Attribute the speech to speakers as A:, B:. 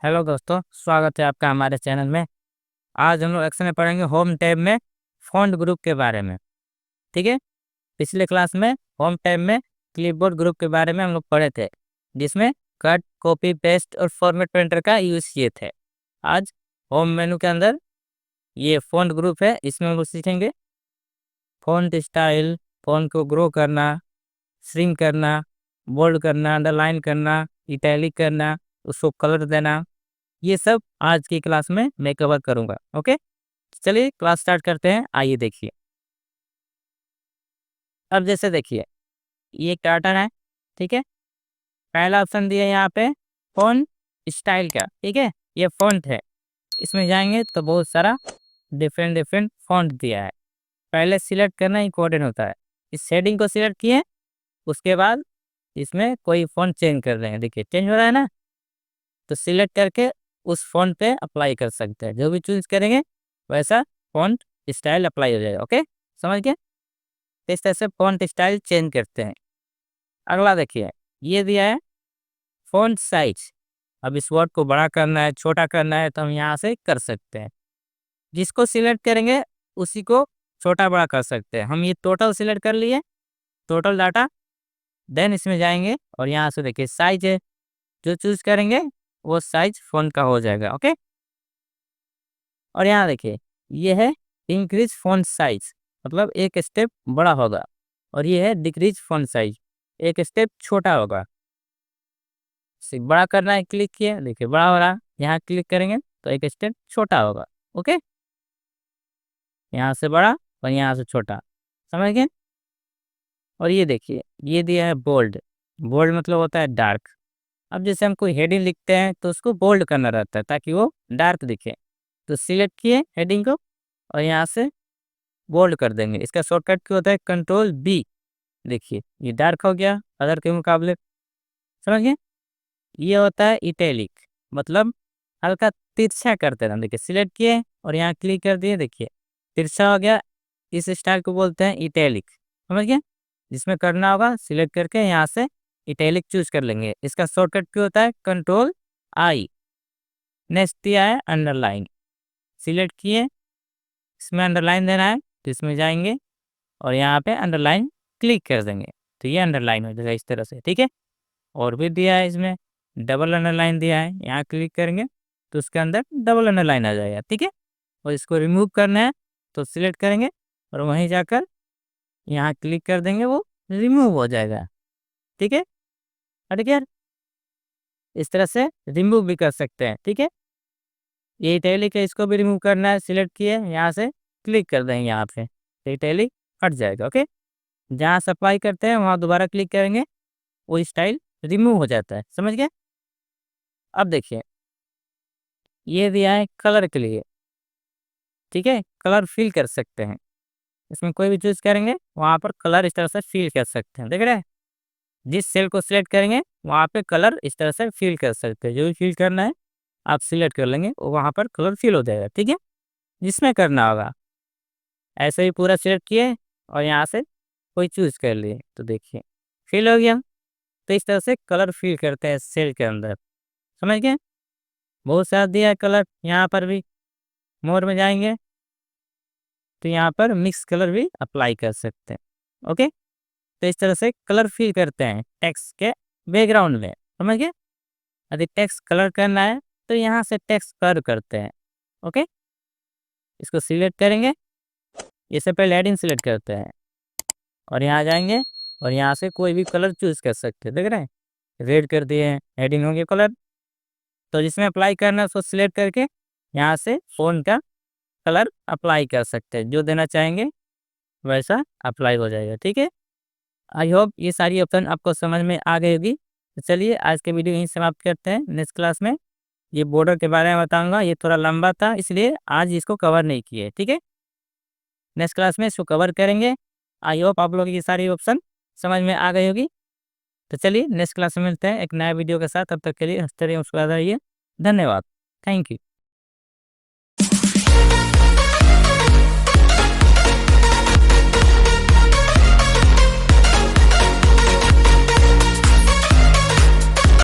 A: Hello दोस्तों, स्वागत है आपका हमारे चैनल में। आज हम लोग एक्शन में पढ़ेंगे होम टैब में फ़ॉन्ट ग्रुप के बारे में। ठीक है। पिछले क्लास में होम टैब में क्लिपबोर्ड ग्रुप के बारे में हम लोग पढ़े थे, जिसमें कट, कॉपी, पेस्ट और फॉर्मेट प्रिंटर का यूज़ किए थे। आज होम मेनू के अंदर ये फ़ॉन्ट ग्रुप है, इसमें हम लोग सीखेंगे फ़ॉन्ट स्टाइल, फ़ॉन्ट को ग्रो करना, श्रिंक करना, बोल्ड करना, अंडरलाइन करना, इटैलिक करना, उसको कलर देना। ये सब आज की क्लास में मैं कवर करूँगा। ओके, चलिए क्लास स्टार्ट करते हैं। आइए देखिए। अब जैसे देखिए, ये एक पैटर्न है। ठीक है। पहला ऑप्शन दिया है यहाँ पे फ़ॉन्ट स्टाइल का। ठीक है, ये फ़ॉन्ट है। इसमें जाएंगे तो बहुत सारा डिफरेंट डिफरेंट फ़ॉन्ट दिया है। पहले सिलेक्ट करना इम्पोर्टेंट होता है। इस हेडिंग को सिलेक्ट किए, उसके बाद इसमें कोई फ़ॉन्ट चेंज कर रहे हैं। देखिए चेंज हो रहा है ना, तो सिलेक्ट करके उस फ़ॉन्ट पे अप्लाई कर सकते हैं। जो भी चूज़ करेंगे वैसा फ़ॉन्ट स्टाइल अप्लाई हो जाएगा। ओके, समझ गए? तो इस तरह से फ़ॉन्ट स्टाइल चेंज करते हैं। अगला देखिए, ये दिया है फ़ॉन्ट साइज़। अब इस वर्ड को बड़ा करना है, छोटा करना है, तो हम यहाँ से कर सकते हैं। जिसको सिलेक्ट करेंगे उसी को छोटा-बड़ा कर सकते हैं। हम ये टोटल सिलेक्ट कर लिए, टोटल डाटा, देन इसमें जाएँगे और यहाँ से देखिए साइज़ है, जो चूज़ करेंगे वो साइज़ फ़ॉन्ट का हो जाएगा। ओके? और यहाँ देखिए, ये है इंक्रीज फ़ॉन्ट साइज़, मतलब एक स्टेप बड़ा होगा। और ये है डिक्रीज फ़ॉन्ट साइज़, एक स्टेप छोटा होगा। बड़ा करना है, क्लिक किए, देखिए बड़ा हो रहा है। यहाँ क्लिक करेंगे तो एक स्टेप छोटा होगा। ओके, यहाँ से बड़ा और यहाँ से छोटा, समझ गए? और ये देखिए, ये दिया है बोल्ड। बोल्ड मतलब होता है डार्क। अब जैसे हम कोई हेडिंग लिखते हैं तो उसको बोल्ड करना रहता है ताकि वो डार्क दिखे। तो सिलेक्ट किए हेडिंग को और यहाँ से बोल्ड कर देंगे। इसका शॉर्टकट क्या होता है? Control B. देखिए ये डार्क हो गया अदर के मुकाबले, समझ गए? ये होता है इटैलिक, मतलब हल्का तिरछा करते रहना। देखिए सिलेक्ट किए और यहाँ क्लिक कर दिए, देखिए तिरछा हो गया। इस स्टाइल को बोलते हैं इटैलिक, समझ गए? जिसमें करना होगा सिलेक्ट करके यहाँ से इटैलिक चूज कर लेंगे। इसका शॉर्टकट क्या होता है? Control I. नेक्स्ट दिया है अंडरलाइन। सिलेक्ट किए, इसमें अंडरलाइन देना है तो इसमें जाएंगे और यहाँ पे अंडरलाइन क्लिक कर देंगे, तो ये अंडरलाइन हो जाएगा इस तरह से। ठीक है। और भी दिया है इसमें डबल अंडरलाइन दिया है, यहाँ क्लिक करेंगे तो उसके अंदर डबल अंडरलाइन आ जाएगा। ठीक है। और इसको रिमूव करना है तो सिलेक्ट करेंगे और वहीं जाकर यहाँ क्लिक कर देंगे, वो रिमूव हो जाएगा। ठीक है। और ठीक है, इस तरह से रिमूव भी कर सकते हैं। ठीक है। ये इटैलिक है, इसको भी रिमूव करना है, सिलेक्ट किए यहाँ से क्लिक कर देंगे यहाँ पे, तो इटैलिक हट जाएगा। ओके, जहाँ से अप्लाई करते हैं वहाँ दोबारा क्लिक करेंगे, वो स्टाइल रिमूव हो जाता है। समझ गए? अब देखिए, ये दिया है कलर के लिए। ठीक है, कलर फिल कर सकते हैं। इसमें कोई भी चूज़ करेंगे वहाँ पर कलर इस तरह से फिल कर सकते हैं। देख रहे हैं? जिस सेल को सिलेक्ट करेंगे वहाँ पे कलर इस तरह से फिल कर सकते हैं। जो भी फिल करना है आप सिलेक्ट कर लेंगे, वो वहाँ पर कलर फिल हो जाएगा। ठीक है, जिसमें करना होगा ऐसे ही पूरा सिलेक्ट किए और यहाँ से कोई चूज़ कर लिए, तो देखिए फिल हो गया। तो इस तरह से कलर फिल करते हैं सेल के अंदर, समझ गए? बहुत सारा दिया है कलर। यहाँ पर भी मोर में जाएंगे तो यहाँ पर मिक्स कलर भी अप्लाई कर सकते हैं। ओके, तो इस तरह से कलर फिल करते हैं टेक्स्ट के बैकग्राउंड में, समझ गए? यदि टेक्स्ट कलर करना है तो यहाँ से टेक्स्ट कलर करते हैं। ओके, इसको सिलेक्ट करेंगे, इससे पहले हेडिंग सिलेक्ट करते हैं और यहाँ जाएंगे और यहाँ से कोई भी कलर चूज कर सकते हैं। देख रहे हैं? रेड कर दिए हैं, हेडिंग हो गया कलर। तो जिसमें अप्लाई करना है उसको सिलेक्ट करके यहाँ से फ़ोन का कलर अप्लाई कर सकते हैं। जो देना चाहेंगे वैसा अप्लाई हो जाएगा। ठीक है। आई होप ये सारी ऑप्शन आपको समझ में आ गई होगी। तो चलिए आज के वीडियो यहीं समाप्त करते हैं। नेक्स्ट क्लास में ये बॉर्डर के बारे में बताऊंगा। ये थोड़ा लंबा था इसलिए आज इसको कवर नहीं किए। ठीक है, नेक्स्ट क्लास में इसको कवर करेंगे। आई होप आप लोग ये सारी ऑप्शन समझ में आ गई होगी। तो चलिए नेक्स्ट क्लास में मिलते हैं एक नया वीडियो के साथ। तब तक के लिए हंसते रहिए, मुस्कुराते रहिए। धन्यवाद। Thank you.